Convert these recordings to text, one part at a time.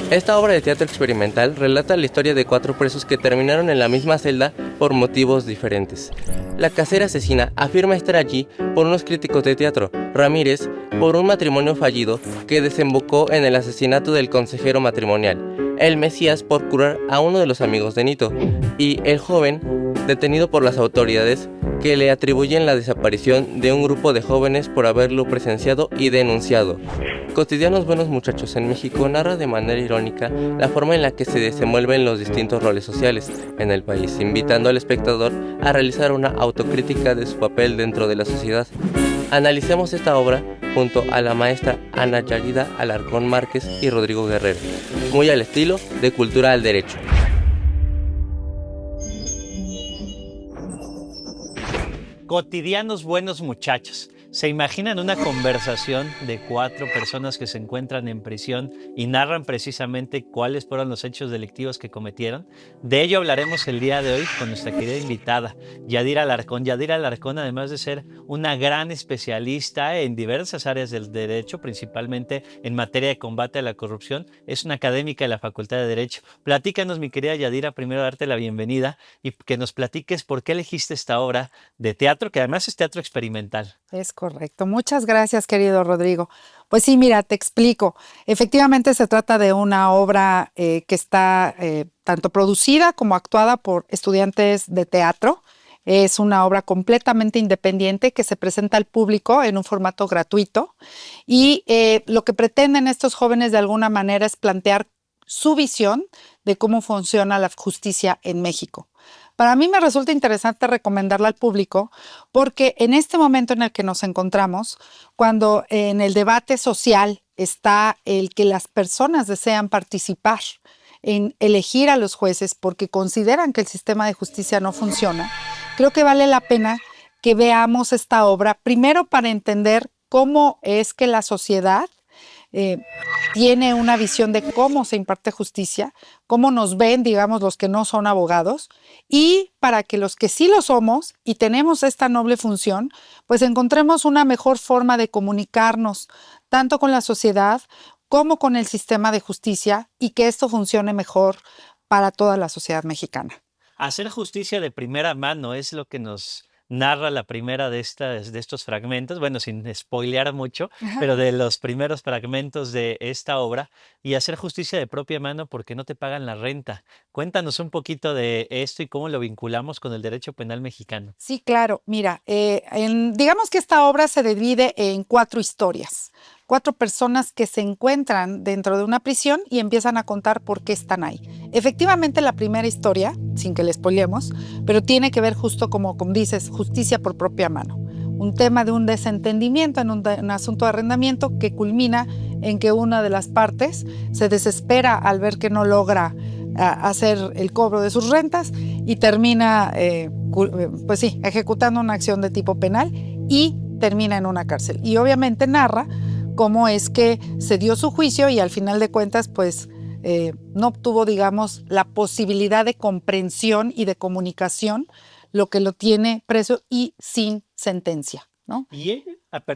Esta obra de teatro experimental relata la historia de 4 presos que terminaron en la misma celda por motivos diferentes. La casera asesina afirma estar allí por unos críticos de teatro, Ramírez por un matrimonio fallido que desembocó en el asesinato del consejero matrimonial, el Mesías por curar a uno de los amigos de Nito, y el joven detenido por las autoridades que le atribuyen la desaparición de un grupo de jóvenes por haberlo presenciado y denunciado. Cotidianos Buenos Muchachos en México narra de manera irónica la forma en la que se desenvuelven los distintos roles sociales en el país, invitando al espectador a realizar una autocrítica de su papel dentro de la sociedad. Analicemos esta obra junto a la maestra Ana Yarida Alarcón Márquez y Rodrigo Guerrero, muy al estilo de Cultura al Derecho. Cotidianos Buenos Muchachos. ¿Se imaginan una conversación de 4 personas que se encuentran en prisión y narran precisamente cuáles fueron los hechos delictivos que cometieron? De ello hablaremos el día de hoy con nuestra querida invitada, Yadira Alarcón. Yadira Alarcón, además de ser una gran especialista en diversas áreas del derecho, principalmente en materia de combate a la corrupción, es una académica de la Facultad de Derecho. Platícanos, mi querida Yadira, primero darte la bienvenida y que nos platiques por qué elegiste esta obra de teatro, que además es teatro experimental. Es correcto. Muchas gracias, querido Rodrigo. Pues sí, mira, te explico. Efectivamente se trata de una obra que está tanto producida como actuada por estudiantes de teatro. Es una obra completamente independiente que se presenta al público en un formato gratuito y lo que pretenden estos jóvenes de alguna manera es plantear su visión de cómo funciona la justicia en México. Para mí me resulta interesante recomendarla al público porque en este momento en el que nos encontramos, cuando en el debate social está el que las personas desean participar en elegir a los jueces porque consideran que el sistema de justicia no funciona, creo que vale la pena que veamos esta obra, primero para entender cómo es que la sociedad tiene una visión de cómo se imparte justicia, cómo nos ven, digamos, los que no son abogados, y para que los que sí lo somos y tenemos esta noble función, pues encontremos una mejor forma de comunicarnos, tanto con la sociedad como con el sistema de justicia, y que esto funcione mejor para toda la sociedad mexicana. Hacer justicia de primera mano es lo que nos narra la primera de estos fragmentos, bueno, sin spoilear mucho, pero de los primeros fragmentos de esta obra, y hacer justicia de propia mano porque no te pagan la renta. Cuéntanos un poquito de esto y cómo lo vinculamos con el derecho penal mexicano. Sí, claro. Mira, digamos que esta obra se divide en 4 historias. 4 personas que se encuentran dentro de una prisión y empiezan a contar por qué están ahí. Efectivamente, la primera historia, sin que le spoilemos, pero tiene que ver justo como dices, justicia por propia mano. Un tema de un desentendimiento en un asunto de arrendamiento que culmina en que una de las partes se desespera al ver que no logra hacer el cobro de sus rentas y termina, pues sí, ejecutando una acción de tipo penal y termina en una cárcel. Y obviamente narra cómo es que se dio su juicio y al final de cuentas, pues no obtuvo, digamos, la posibilidad de comprensión y de comunicación, lo que lo tiene preso y sin sentencia, ¿no? Y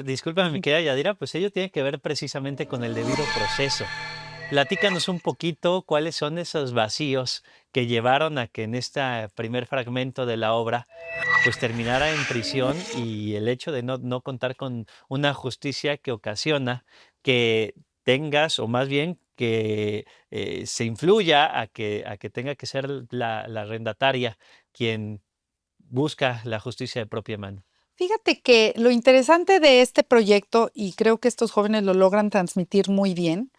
discúlpame, mi querida Yadira, pues ello tiene que ver precisamente con el debido proceso. Platícanos un poquito cuáles son esos vacíos que llevaron a que en este primer fragmento de la obra pues terminara en prisión, y el hecho de no contar con una justicia que ocasiona que tengas, o más bien que se influya a que tenga que ser la arrendataria quien busca la justicia de propia mano. Fíjate que lo interesante de este proyecto, y creo que estos jóvenes lo logran transmitir muy bien,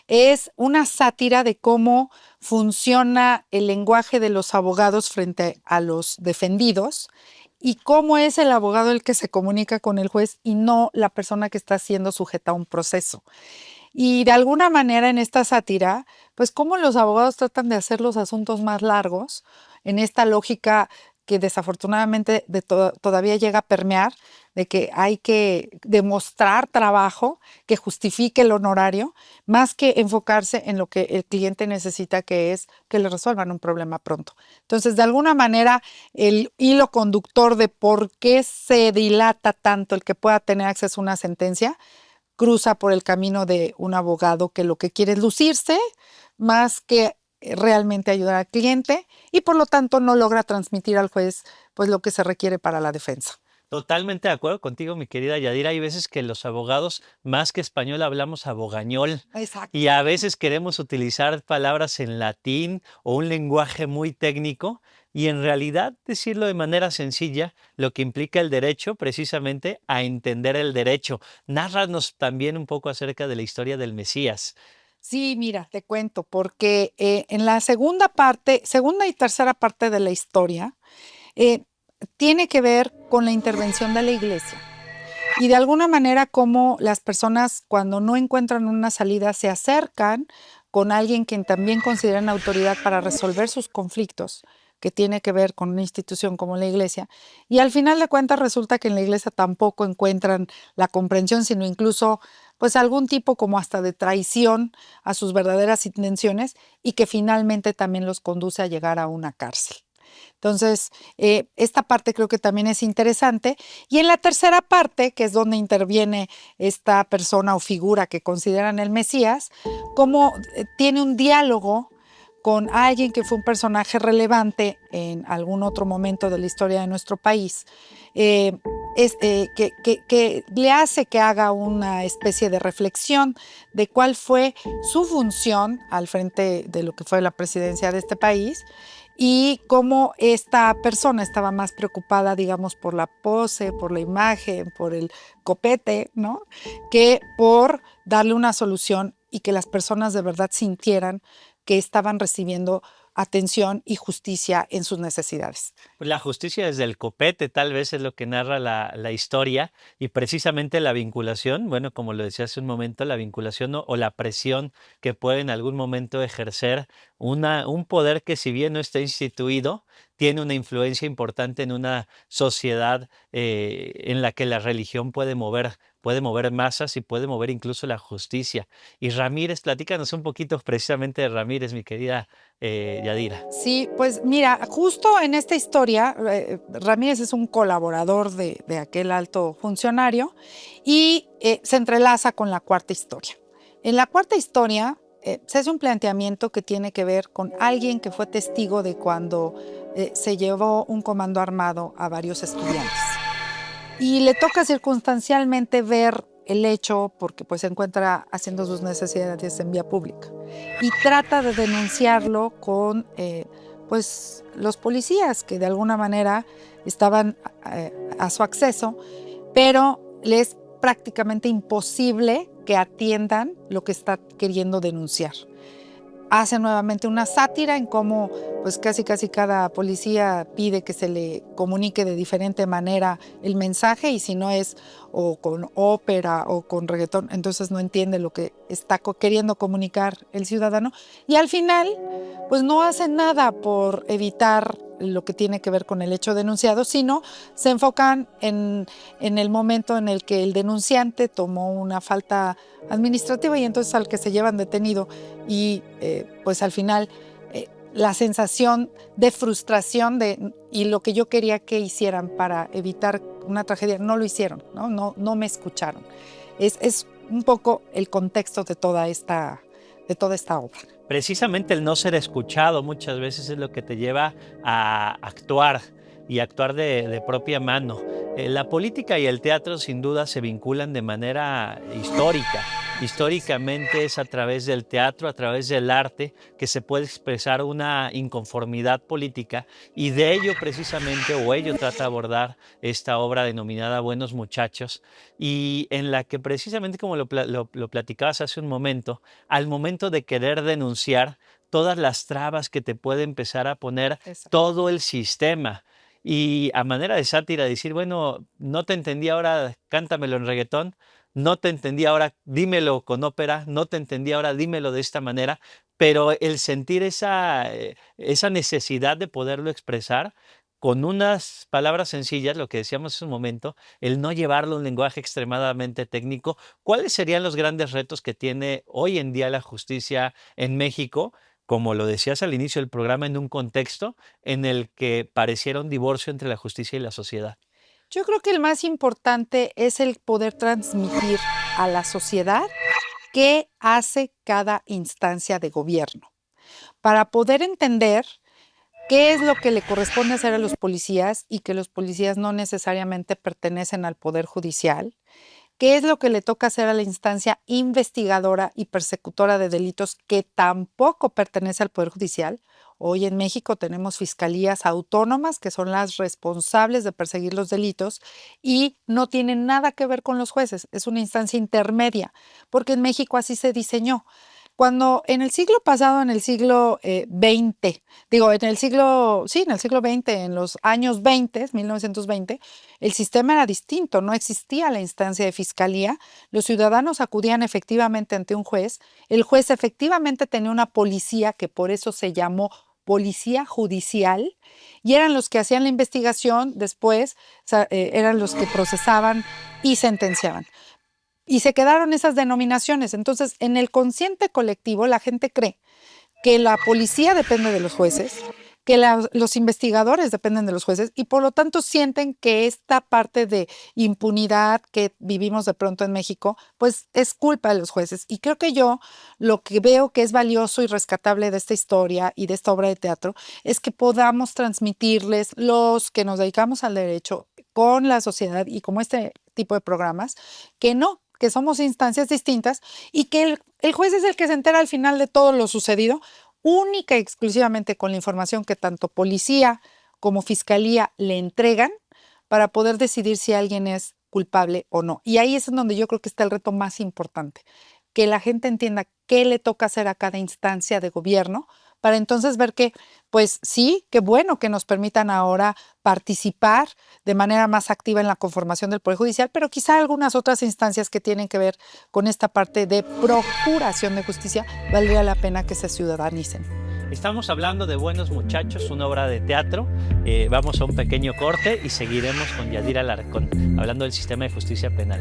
es una sátira de cómo funciona el lenguaje de los abogados frente a los defendidos y cómo es el abogado el que se comunica con el juez y no la persona que está siendo sujeta a un proceso. Y de alguna manera en esta sátira, pues cómo los abogados tratan de hacer los asuntos más largos en esta lógica que desafortunadamente todavía llega a permear, de que hay que demostrar trabajo que justifique el honorario, más que enfocarse en lo que el cliente necesita, que es que le resuelvan un problema pronto. Entonces, de alguna manera, el hilo conductor de por qué se dilata tanto el que pueda tener acceso a una sentencia cruza por el camino de un abogado que lo que quiere es lucirse más que realmente ayudar al cliente y por lo tanto no logra transmitir al juez pues lo que se requiere para la defensa. Totalmente de acuerdo contigo, mi querida Yadira. Hay veces que los abogados, más que español, hablamos abogañol. Exacto. Y a veces queremos utilizar palabras en latín o un lenguaje muy técnico y en realidad decirlo de manera sencilla, lo que implica el derecho precisamente a entender el derecho. Nárranos también un poco acerca de la historia del Mesías. Sí, mira, te cuento, porque en la segunda y tercera parte de la historia, eh, tiene que ver con la intervención de la iglesia. Y de alguna manera como las personas cuando no encuentran una salida se acercan con alguien que también consideran autoridad para resolver sus conflictos, que tiene que ver con una institución como la iglesia. Y al final de cuentas resulta que en la iglesia tampoco encuentran la comprensión, sino incluso pues algún tipo como hasta de traición a sus verdaderas intenciones y que finalmente también los conduce a llegar a una cárcel. Entonces, esta parte creo que también es interesante. Y en la tercera parte, que es donde interviene esta persona o figura que consideran el Mesías, como tiene un diálogo con alguien que fue un personaje relevante en algún otro momento de la historia de nuestro país, que le hace que haga una especie de reflexión de cuál fue su función al frente de lo que fue la presidencia de este país y cómo esta persona estaba más preocupada, digamos, por la pose, por la imagen, por el copete, ¿no? Que por darle una solución y que las personas de verdad sintieran que estaban recibiendo atención y justicia en sus necesidades. Pues la justicia desde el copete tal vez es lo que narra la historia y precisamente la vinculación, bueno, como lo decía hace un momento, la vinculación o la presión que puede en algún momento ejercer un poder que si bien no está instituido, tiene una influencia importante en una sociedad en la que la religión puede mover masas y puede mover incluso la justicia. Y Ramírez, platícanos un poquito precisamente de Ramírez, mi querida Yadira. Sí, pues mira, justo en esta historia, Ramírez es un colaborador de aquel alto funcionario y se entrelaza con la cuarta historia. En la cuarta historia se hace un planteamiento que tiene que ver con alguien que fue testigo de cuando se llevó un comando armado a varios estudiantes. Y le toca circunstancialmente ver el hecho porque pues se encuentra haciendo sus necesidades en vía pública y trata de denunciarlo con pues los policías que de alguna manera estaban a su acceso, pero le es prácticamente imposible que atiendan lo que está queriendo denunciar. Hace nuevamente una sátira en cómo pues casi cada policía pide que se le comunique de diferente manera el mensaje y si no es o con ópera o con reggaetón, entonces no entiende lo que está queriendo comunicar el ciudadano y al final pues no hace nada por evitar lo que tiene que ver con el hecho denunciado, sino se enfocan en el momento en el que el denunciante tomó una falta administrativa y entonces al que se llevan detenido y pues al final la sensación de frustración y lo que yo quería que hicieran para evitar una tragedia, no lo hicieron, no me escucharon. Es un poco el contexto de toda esta obra. Precisamente el no ser escuchado muchas veces es lo que te lleva a actuar y actuar de propia mano. La política y el teatro sin duda se vinculan de manera histórica. Históricamente es a través del teatro, a través del arte, que se puede expresar una inconformidad política y de ello precisamente, o ello trata de abordar esta obra denominada Buenos Muchachos y en la que precisamente como lo platicabas hace un momento, al momento de querer denunciar todas las trabas que te puede empezar a poner todo el sistema. Y a manera de sátira decir, bueno, no te entendí ahora, cántamelo en reggaetón, no te entendí, ahora dímelo con ópera, no te entendí, ahora dímelo de esta manera, pero el sentir esa necesidad de poderlo expresar con unas palabras sencillas, lo que decíamos hace un momento, el no llevarlo a un lenguaje extremadamente técnico. ¿Cuáles serían los grandes retos que tiene hoy en día la justicia en México? Como lo decías al inicio del programa, en un contexto en el que pareciera un divorcio entre la justicia y la sociedad. Yo creo que el más importante es el poder transmitir a la sociedad qué hace cada instancia de gobierno, para poder entender qué es lo que le corresponde hacer a los policías y que los policías no necesariamente pertenecen al Poder Judicial, qué es lo que le toca hacer a la instancia investigadora y persecutora de delitos que tampoco pertenece al Poder Judicial. Hoy en México tenemos fiscalías autónomas que son las responsables de perseguir los delitos y no tienen nada que ver con los jueces, es una instancia intermedia, porque en México así se diseñó. Cuando en el siglo pasado, en el siglo XX, en el siglo XX, en los años 20, 1920, el sistema era distinto, no existía la instancia de fiscalía, los ciudadanos acudían efectivamente ante un juez, el juez efectivamente tenía una policía que por eso se llamó policía judicial y eran los que hacían la investigación, después eran los que procesaban y sentenciaban. Y se quedaron esas denominaciones. Entonces, en el consciente colectivo, la gente cree que la policía depende de los jueces, que los investigadores dependen de los jueces y por lo tanto sienten que esta parte de impunidad que vivimos de pronto en México, pues es culpa de los jueces. Y creo que yo lo que veo que es valioso y rescatable de esta historia y de esta obra de teatro es que podamos transmitirles, los que nos dedicamos al derecho, con la sociedad y como este tipo de programas, que somos instancias distintas y que el juez es el que se entera al final de todo lo sucedido, única y exclusivamente con la información que tanto policía como fiscalía le entregan para poder decidir si alguien es culpable o no. Y ahí es en donde yo creo que está el reto más importante, que la gente entienda qué le toca hacer a cada instancia de gobierno para entonces ver que, pues sí, qué bueno que nos permitan ahora participar de manera más activa en la conformación del Poder Judicial, pero quizá algunas otras instancias que tienen que ver con esta parte de procuración de justicia, valdría la pena que se ciudadanicen. Estamos hablando de Buenos Muchachos, una obra de teatro. Vamos a un pequeño corte y seguiremos con Yadira Alarcón, hablando del sistema de justicia penal.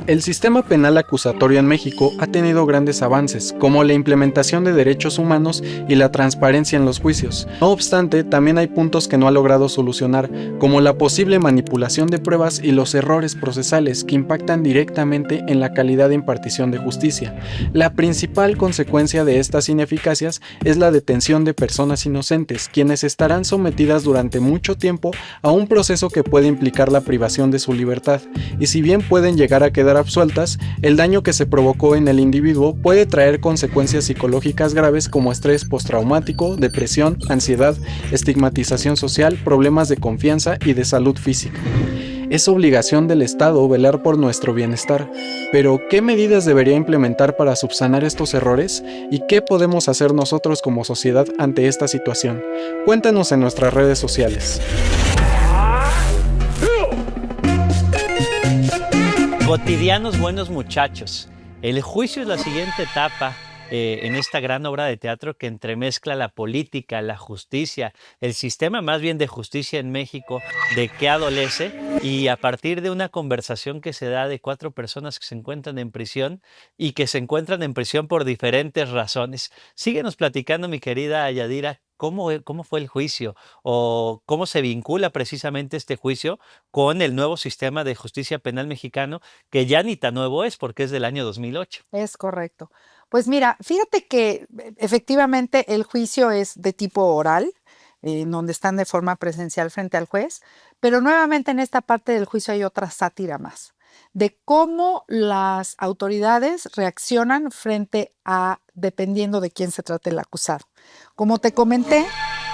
El sistema penal acusatorio en México ha tenido grandes avances, como la implementación de derechos humanos y la transparencia en los juicios. No obstante, también hay puntos que no ha logrado solucionar, como la posible manipulación de pruebas y los errores procesales que impactan directamente en la calidad de impartición de justicia. La principal consecuencia de estas ineficacias es la detención de personas inocentes, quienes estarán sometidas durante mucho tiempo a un proceso que puede implicar la privación de su libertad, y si bien pueden llegar a quedar absueltas, el daño que se provocó en el individuo puede traer consecuencias psicológicas graves como estrés postraumático, depresión, ansiedad, estigmatización social, problemas de confianza y de salud física. Es obligación del Estado velar por nuestro bienestar, pero ¿qué medidas debería implementar para subsanar estos errores? ¿Y qué podemos hacer nosotros como sociedad ante esta situación? Cuéntanos en nuestras redes sociales. Cotidianos Buenos Muchachos. El juicio es la siguiente etapa en esta gran obra de teatro que entremezcla la política, la justicia, el sistema más bien de justicia en México, de qué adolece, y a partir de una conversación que se da de 4 personas que se encuentran en prisión y que se encuentran en prisión por diferentes razones. Síguenos platicando, mi querida Yadira. ¿Cómo fue el juicio o cómo se vincula precisamente este juicio con el nuevo sistema de justicia penal mexicano, que ya ni tan nuevo es porque es del año 2008? Es correcto. Pues mira, fíjate que efectivamente el juicio es de tipo oral, en donde están de forma presencial frente al juez, pero nuevamente en esta parte del juicio hay otra sátira más. de cómo las autoridades reaccionan frente a, dependiendo de quién se trate el acusado. Como te comenté,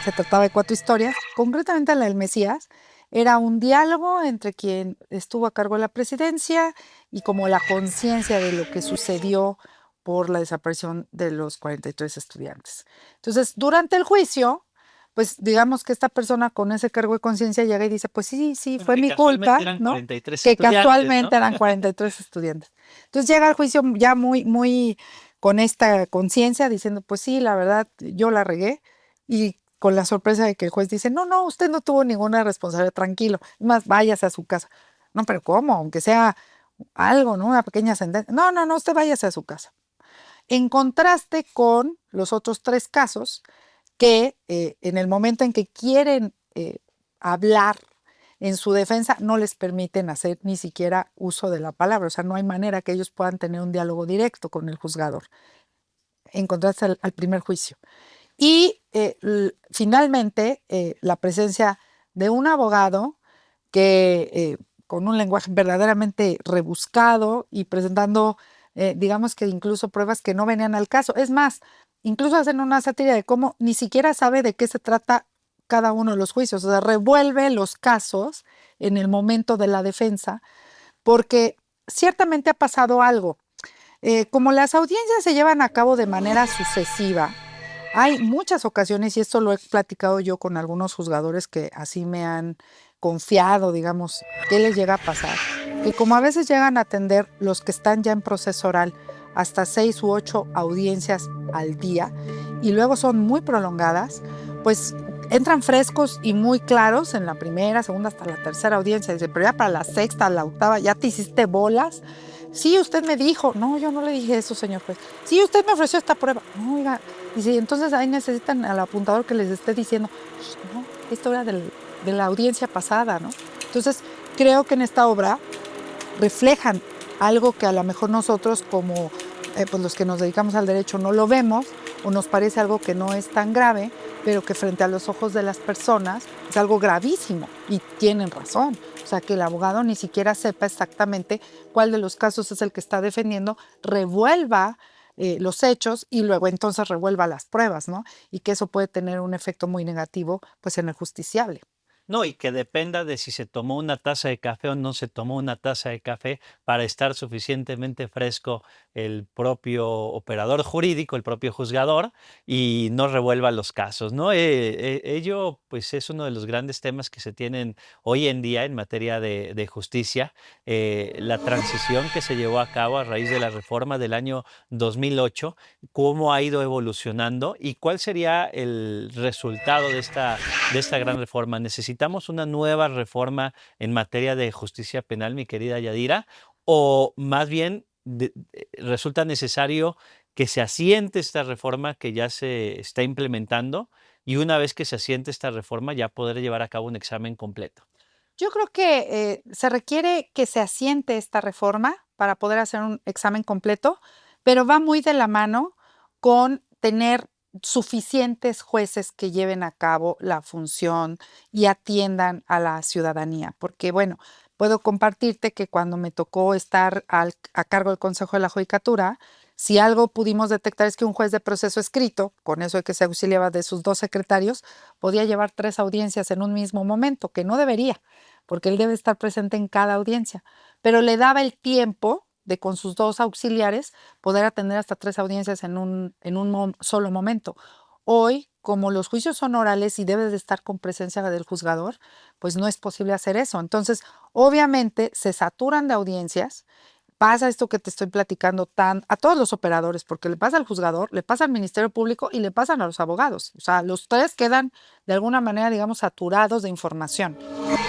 se trataba de 4 historias, concretamente la del Mesías, era un diálogo entre quien estuvo a cargo de la presidencia y como la conciencia de lo que sucedió por la desaparición de los 43 estudiantes. Entonces, durante el juicio, pues digamos que esta persona con ese cargo de conciencia llega y dice, pues sí, Bueno, fue que mi culpa, casualmente eran ¿no? 43 Que estudiantes, casualmente ¿no? eran 43 estudiantes. Entonces llega al juicio ya muy con esta conciencia diciendo, pues sí, la verdad, yo la regué y con la sorpresa de que el juez dice, no, usted no tuvo ninguna responsabilidad, tranquilo, es más, váyase a su casa. No, pero ¿cómo? Aunque sea algo, ¿no? Una pequeña sentencia. No, usted váyase a su casa. En contraste con los otros 3 casos que en el momento en que quieren hablar en su defensa, no les permiten hacer ni siquiera uso de la palabra. O sea, no hay manera que ellos puedan tener un diálogo directo con el juzgador, en contraste al primer juicio. Y finalmente, la presencia de un abogado que con un lenguaje verdaderamente rebuscado y presentando, digamos que incluso pruebas que no venían al caso. Es más, incluso hacen una sátira de cómo ni siquiera sabe de qué se trata cada uno de los juicios. O sea, revuelve los casos en el momento de la defensa, porque ciertamente ha pasado algo. Como las audiencias se llevan a cabo de manera sucesiva, hay muchas ocasiones, y esto lo he platicado yo con algunos juzgadores que así me han confiado, digamos, qué les llega a pasar, que como a veces llegan a atender los que están ya en proceso oral hasta 6 u 8 audiencias al día y luego son muy prolongadas, pues entran frescos y muy claros en la primera, segunda, hasta la tercera audiencia. Dice, pero ya para la sexta, la octava, ya te hiciste bolas. Sí, usted me dijo. No, yo no le dije eso, señor juez. Sí, usted me ofreció esta prueba. No, oiga. Dice, entonces ahí necesitan al apuntador que les esté diciendo, no, esto era de la audiencia pasada, ¿no? Entonces, creo que en esta obra reflejan algo que a lo mejor nosotros como pues los que nos dedicamos al derecho no lo vemos o nos parece algo que no es tan grave, pero que frente a los ojos de las personas es algo gravísimo y tienen razón. O sea, que el abogado ni siquiera sepa exactamente cuál de los casos es el que está defendiendo, revuelva los hechos y luego entonces revuelva las pruebas, ¿no? Y que eso puede tener un efecto muy negativo pues en el justiciable. No, y que dependa de si se tomó una taza de café o no se tomó una taza de café para estar suficientemente fresco el propio operador jurídico, el propio juzgador, y no revuelva los casos, ¿no? Ello, pues, es uno de los grandes temas que se tienen hoy en día en materia de justicia. La transición que se llevó a cabo a raíz de la reforma del año 2008, cómo ha ido evolucionando y cuál sería el resultado de esta gran reforma. ¿Necesitamos una nueva reforma en materia de justicia penal, mi querida Yadira? ¿O más bien resulta necesario que se asiente esta reforma que ya se está implementando y una vez que se asiente esta reforma ya poder llevar a cabo un examen completo? Yo creo que se requiere que se asiente esta reforma para poder hacer un examen completo, pero va muy de la mano con tener suficientes jueces que lleven a cabo la función y atiendan a la ciudadanía. Porque, bueno, puedo compartirte que cuando me tocó estar a cargo del Consejo de la Judicatura, si algo pudimos detectar es que un juez de proceso escrito, con eso de que se auxiliaba de sus 2 secretarios, podía llevar 3 audiencias en un mismo momento, que no debería, porque él debe estar presente en cada audiencia, pero le daba el tiempo de con sus 2 auxiliares poder atender hasta 3 audiencias en un solo momento. Hoy, como los juicios son orales y debe de estar con presencia del juzgador, pues no es posible hacer eso. Entonces, obviamente, se saturan de audiencias. Pasa esto que te estoy platicando a todos los operadores, porque le pasa al juzgador, le pasa al Ministerio Público y le pasan a los abogados. O sea, los 3 quedan de alguna manera, digamos, saturados de información.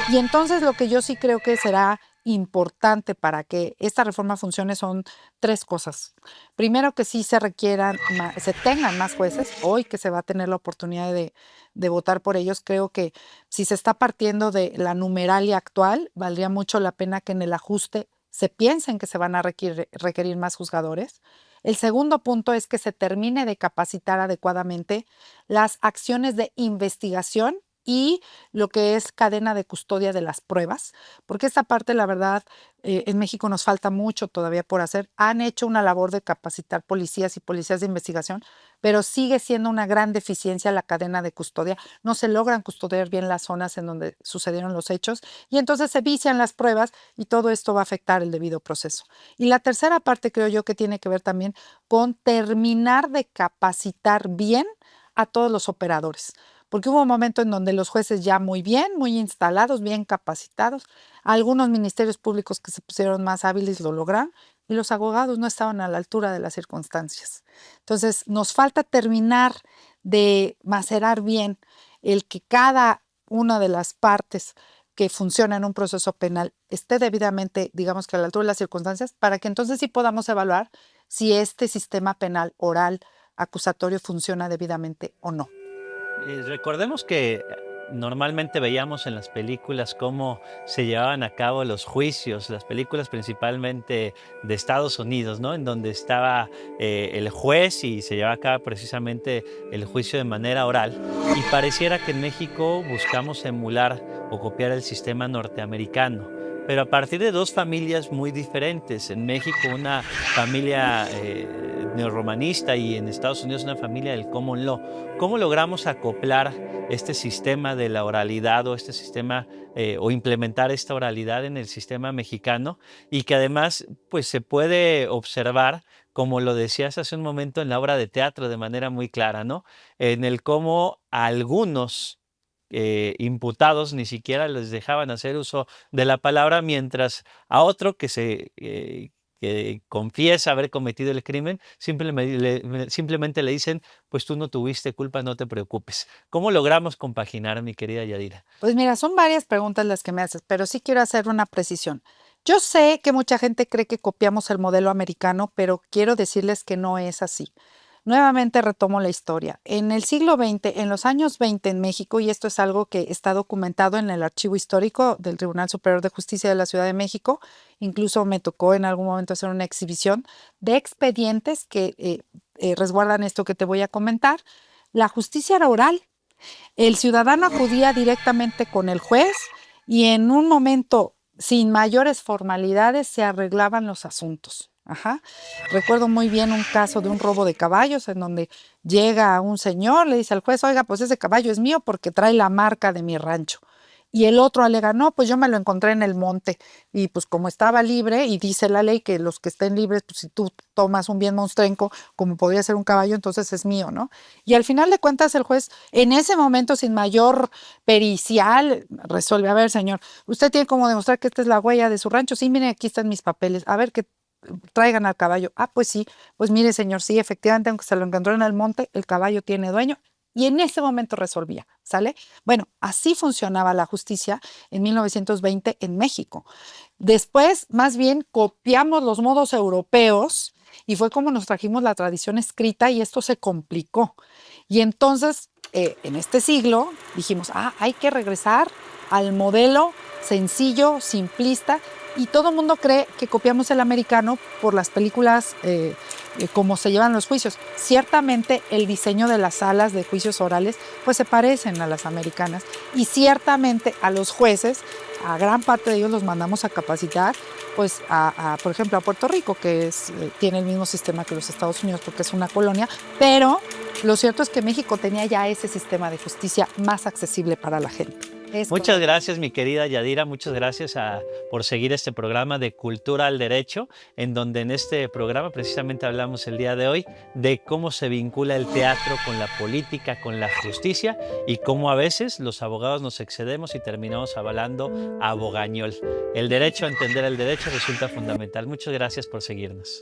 Y entonces lo que yo sí creo que será importante para que esta reforma funcione son 3 cosas. Primero, que sí se requieran, se tengan más jueces. Hoy que se va a tener la oportunidad de votar por ellos, creo que si se está partiendo de la numeralia actual, valdría mucho la pena que en el ajuste se piensen que se van a requerir más juzgadores. El segundo punto es que se termine de capacitar adecuadamente las acciones de investigación y lo que es cadena de custodia de las pruebas, porque esta parte, la verdad, en México nos falta mucho todavía por hacer. Han hecho una labor de capacitar policías y policías de investigación, pero sigue siendo una gran deficiencia la cadena de custodia. No se logran custodiar bien las zonas en donde sucedieron los hechos y entonces se vician las pruebas y todo esto va a afectar el debido proceso. Y la tercera parte creo yo que tiene que ver también con terminar de capacitar bien a todos los operadores. Porque hubo un momento en donde los jueces ya muy bien, muy instalados, bien capacitados, algunos ministerios públicos que se pusieron más hábiles lo lograron y los abogados no estaban a la altura de las circunstancias. Entonces, nos falta terminar de macerar bien el que cada una de las partes que funciona en un proceso penal esté debidamente, digamos que a la altura de las circunstancias, para que entonces sí podamos evaluar si este sistema penal oral acusatorio funciona debidamente o no. Recordemos que normalmente veíamos en las películas cómo se llevaban a cabo los juicios, las películas principalmente de Estados Unidos, ¿no? En donde estaba el juez y se llevaba a cabo precisamente el juicio de manera oral. Y pareciera que en México buscamos emular o copiar el sistema norteamericano, pero a partir de dos familias muy diferentes. En México una familia neorromanista y en Estados Unidos una familia del common law. ¿Cómo logramos acoplar este sistema de la oralidad o este sistema o implementar esta oralidad en el sistema mexicano y que además pues se puede observar, como lo decías hace un momento, en la obra de teatro de manera muy clara, ¿no? En el cómo a algunos imputados ni siquiera les dejaban hacer uso de la palabra, mientras a otro que confiesa haber cometido el crimen, simplemente le dicen, pues tú no tuviste culpa, no te preocupes. ¿Cómo logramos compaginar, mi querida Yadira? Pues mira, son varias preguntas las que me haces, pero sí quiero hacer una precisión. Yo sé que mucha gente cree que copiamos el modelo americano, pero quiero decirles que no es así. Nuevamente retomo la historia. En el siglo XX, en los años 20 en México, y esto es algo que está documentado en el archivo histórico del Tribunal Superior de Justicia de la Ciudad de México, incluso me tocó en algún momento hacer una exhibición de expedientes que resguardan esto que te voy a comentar. La justicia era oral. El ciudadano acudía directamente con el juez y en un momento, sin mayores formalidades, se arreglaban los asuntos. Ajá. Recuerdo muy bien un caso de un robo de caballos en donde llega un señor, le dice al juez, oiga, pues ese caballo es mío porque trae la marca de mi rancho. Y el otro alega, no, pues yo me lo encontré en el monte y pues como estaba libre y dice la ley que los que estén libres, pues si tú tomas un bien monstrenco, como podría ser un caballo, entonces es mío, ¿no? Y al final de cuentas el juez en ese momento sin mayor pericial resuelve, a ver señor, usted tiene como demostrar que esta es la huella de su rancho, sí, mire, aquí están mis papeles, a ver que traigan al caballo. Ah, pues sí, pues mire señor, sí, efectivamente, aunque se lo encontró en el monte, el caballo tiene dueño. Y en ese momento resolvía, ¿sale? Bueno, así funcionaba la justicia en 1920 en México. Después, más bien, copiamos los modos europeos y fue como nos trajimos la tradición escrita y esto se complicó. Y entonces, en este siglo, dijimos, hay que regresar al modelo sencillo, simplista, y todo el mundo cree que copiamos el americano por las películas, como se llevan los juicios. Ciertamente el diseño de las salas de juicios orales pues se parecen a las americanas y ciertamente a los jueces, a gran parte de ellos los mandamos a capacitar, pues por ejemplo a Puerto Rico, que tiene el mismo sistema que los Estados Unidos porque es una colonia, pero lo cierto es que México tenía ya ese sistema de justicia más accesible para la gente. Muchas gracias, mi querida Yadira, muchas gracias por seguir este programa de Cultura al Derecho, en donde en este programa precisamente hablamos el día de hoy de cómo se vincula el teatro con la política, con la justicia y cómo a veces los abogados nos excedemos y terminamos avalando a Bogañol. El derecho a entender el derecho resulta fundamental. Muchas gracias por seguirnos.